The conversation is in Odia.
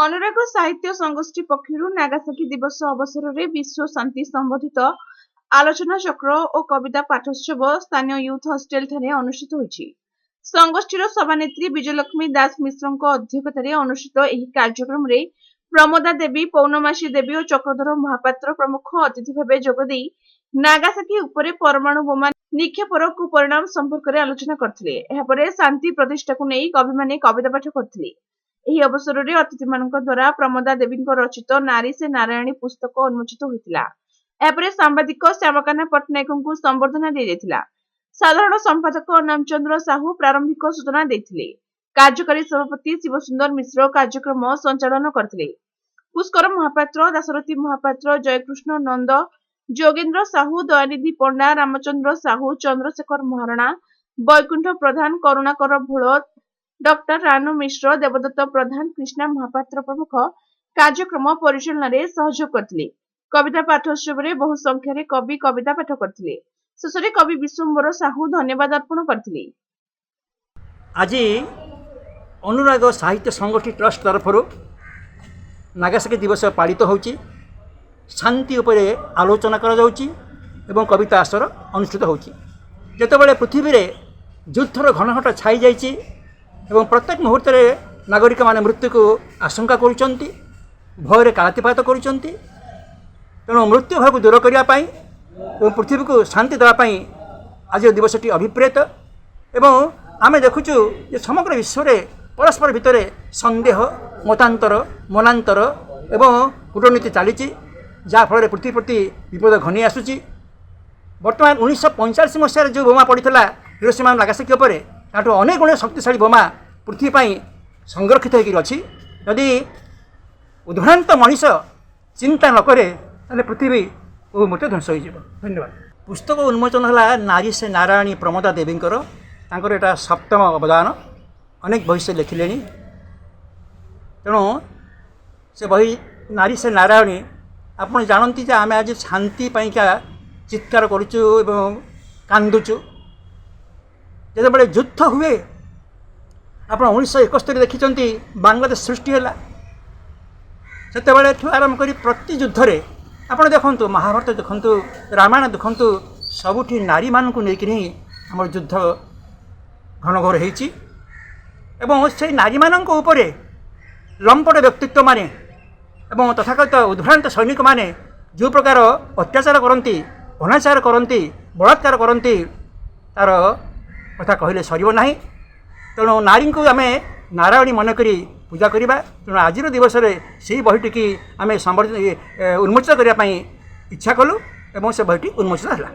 ଅନୁରାଗ ସାହିତ୍ୟ ସଂଗୋଷ୍ଠୀ ପକ୍ଷରୁ ନାଗାସାକି ଦିବସ ଅବସରରେ ବିଶ୍ୱ ଶାନ୍ତି ସମ୍ବନ୍ଧିତ ଆଲୋଚନା ଚକ୍ର ଓ କବିତା ପାଠୋତ୍ସବ ସ୍ଥାନୀୟ ୟୁଥ୍ ହଷ୍ଟେଲଠାରେ ଅନୁଷ୍ଠିତ ହୋଇଛି। ସଂଗୋଷ୍ଠୀର ସଭାନେତ୍ରୀ ବିଜୟଲକ୍ଷ୍ମୀ ଦାସ ମିଶ୍ରଙ୍କ ଅଧ୍ୟକ୍ଷତାରେ ଅନୁଷ୍ଠିତ ଏହି କାର୍ଯ୍ୟକ୍ରମରେ ପ୍ରମୋଦା ଦେବୀ, ପୌର୍ଣ୍ଣମାସୀ ଦେବୀ ଓ ଚକ୍ରଧର ମହାପାତ୍ର ପ୍ରମୁଖ ଅତିଥି ଭାବେ ଯୋଗଦେଇ ନାଗାସାକି ଉପରେ ପରମାଣୁ ବୋମା ନିକ୍ଷେପର କୁପରିଣାମ ସମ୍ପର୍କରେ ଆଲୋଚନା କରିଥିଲେ। ଏହାପରେ ଶାନ୍ତି ପ୍ରତିଷ୍ଠାକୁ ନେଇ କବିମାନେ କବିତା ପାଠ କରିଥିଲେ। ଏହି ଅବସରରେ ଅତିଥିମାନଙ୍କ ଦ୍ୱାରା ପ୍ରମୋଦା ଦେବୀଙ୍କ ରଚିତ ନାରୀ ସେ ନାରାୟଣୀ ପୁସ୍ତକ ଉନ୍ମୋଚିତ ହୋଇଥିଲା। ଏହାପରେ ସାମ୍ବାଦିକ ଶ୍ୟାମକାହ୍ନା ପଟ୍ଟନାୟକଙ୍କୁ ସମ୍ବର୍ଦ୍ଧନା ଦିଆଯାଇଥିଲା। ସାଧାରଣ ସମ୍ପାଦକ ଅନାମଚନ୍ଦ୍ର ସାହୁ ପ୍ରାରମ୍ଭିକ ସୂଚନା ଦେଇଥିଲେ। କାର୍ଯ୍ୟକାରୀ ସଭାପତି ଶିବସୁନ୍ଦର ମିଶ୍ର କାର୍ଯ୍ୟକ୍ରମ ସଞ୍ଚାଳନ କରିଥିଲେ। ପୁଷ୍କର ମହାପାତ୍ର, ଦାଶରଥୀ ମହାପାତ୍ର, ଜୟକୃଷ୍ଣ ନନ୍ଦ, ଯୋଗେନ୍ଦ୍ର ସାହୁ, ଦୟାନିଧି ପଣ୍ଡା, ରାମଚନ୍ଦ୍ର ସାହୁ, ଚନ୍ଦ୍ରଶେଖର ମହାରଣା, ବୈକୁଣ୍ଠ ପ୍ରଧାନ, କରୁଣାକର ଭୋଳ, ଡକ୍ଟର ରାନୁ ମିଶ୍ର, ଦେବଦତ୍ତ ପ୍ରଧାନ, କୃଷ୍ଣା ମହାପାତ୍ର ପ୍ରମୁଖ କାର୍ଯ୍ୟକ୍ରମ ପରିଚାଳନାରେ ସହଯୋଗ କରିଥିଲେ। କବିତା ପାଠୋତ୍ସବରେ ବହୁ ସଂଖ୍ୟାରେ କବି କବିତା ପାଠ କରିଥିଲେ। ଶେଷରେ କବି ବିଶ୍ୱମ୍ବର ସାହୁ ଧନ୍ୟବାଦ ଅର୍ପଣ କରିଥିଲେ। ଆଜି ଅନୁରାଗ ସାହିତ୍ୟ ସଂଗଠନ ଟ୍ରଷ୍ଟ ତରଫରୁ ନାଗାସାକି ଦିବସ ପାଳିତ ହେଉଛି। ଶାନ୍ତି ଉପରେ ଆଲୋଚନା କରାଯାଉଛି ଏବଂ କବିତା ଆସର ଅନୁଷ୍ଠିତ ହେଉଛି। ଯେତେବେଳେ ପୃଥିବୀରେ ଯୁଦ୍ଧର ଘନଘଟା ଛାଇ ଯାଇଛି ଏବଂ ପ୍ରତ୍ୟେକ ମୁହୂର୍ତ୍ତରେ ନାଗରିକମାନେ ମୃତ୍ୟୁକୁ ଆଶଙ୍କା କରୁଛନ୍ତି, ଭୟରେ କାଳାତିପାତ କରୁଛନ୍ତି। ତେଣୁ ମୃତ୍ୟୁ ଭୟକୁ ଦୂର କରିବା ପାଇଁ ଏବଂ ପୃଥିବୀକୁ ଶାନ୍ତି ଦେବା ପାଇଁ ଆଜିର ଦିବସଟି ଅଭିପ୍ରେତ। ଏବଂ ଆମେ ଦେଖୁଛୁ ଯେ ସମଗ୍ର ବିଶ୍ୱରେ ପରସ୍ପର ଭିତରେ ସନ୍ଦେହ, ମତାନ୍ତର, ମନାନ୍ତର ଏବଂ କୂଟନୀତି ଚାଲିଛି, ଯାହାଫଳରେ ପୃଥିବୀ ପ୍ରତି ବିପଦ ଘନେଇ ଆସୁଛି। ବର୍ତ୍ତମାନ 1945 ମସିହାରେ ଯେଉଁ ବୋମା ପଡ଼ିଥିଲା ହିରୋସୀମା ନାଗାସାକି ଉପରେ, ତାଠୁ ଅନେକ ଗୁଣେ ଶକ୍ତିଶାଳୀ ବୋମା ପୃଥିବୀ ପାଇଁ ସଂରକ୍ଷିତ ହୋଇକରି ଅଛି। ଯଦି ଉଦ୍ଭ୍ରାନ୍ତ ମଣିଷ ଚିନ୍ତା ନ କରେ ତାହେଲେ ପୃଥିବୀ ମଧ୍ୟ ଧ୍ୱଂସ ହୋଇଯିବ। ଧନ୍ୟବାଦ। ପୁସ୍ତକ ଉନ୍ମୋଚନ ହେଲା ନାରୀ ସେ ନାରାୟଣୀ ପ୍ରମୋଦା ଦେବୀଙ୍କର। ତାଙ୍କର ଏଇଟା ସପ୍ତମ ଅବଦାନ। ଅନେକ ବହି ସେ ଲେଖିଲେଣି। ତେଣୁ ସେ ବହି ନାରୀ ସେ ନାରାୟଣୀ, ଆପଣ ଜାଣନ୍ତି ଯେ ଆମେ ଆଜି ଶାନ୍ତି ପାଇଁକା ଚିତ୍କାର କରୁଛୁ ଏବଂ କାନ୍ଦୁଛୁ। ଯେତେବେଳେ ଯୁଦ୍ଧ ହୁଏ, ଆପଣ 1971 ଦେଖିଛନ୍ତି ବାଂଲାଦେଶ ସୃଷ୍ଟି ହେଲା। ସେତେବେଳେଠୁ ଆରମ୍ଭ କରି ପ୍ରତି ଯୁଦ୍ଧରେ ଆପଣ ଦେଖନ୍ତୁ, ମହାଭାରତ ଦେଖନ୍ତୁ, ରାମାୟଣ ଦେଖନ୍ତୁ, ସବୁଠି ନାରୀମାନଙ୍କୁ ନେଇକି ହିଁ ଆମର ଯୁଦ୍ଧ ଘନଘୋର ହେଇଛି। ଏବଂ ସେଇ ନାରୀମାନଙ୍କ ଉପରେ ଲମ୍ପଟ ବ୍ୟକ୍ତିତ୍ୱମାନେ ଏବଂ ତଥାକଥିତ ଉଦ୍ଭ୍ରାନ୍ତ ସୈନିକମାନେ ଯେଉଁ ପ୍ରକାର ଅତ୍ୟାଚାର କରନ୍ତି, ଅନାଚାର କରନ୍ତି, ବଳାତ୍କାର କରନ୍ତି, ତା'ର କଥା କହିଲେ ସରିବ ନାହିଁ। ତେଣୁ ନାରୀଙ୍କୁ ଆମେ ନାରାୟଣୀ ମନେକରି ପୂଜା କରିବା। ତେଣୁ ଆଜିର ଦିବସରେ ସେହି ବହିଟିକି ଆମେ ଉନ୍ମୋଚିତ କରିବା ପାଇଁ ଇଚ୍ଛା କଲୁ ଏବଂ ସେ ବହିଟି ଉନ୍ମୋଚିତ ହେଲା।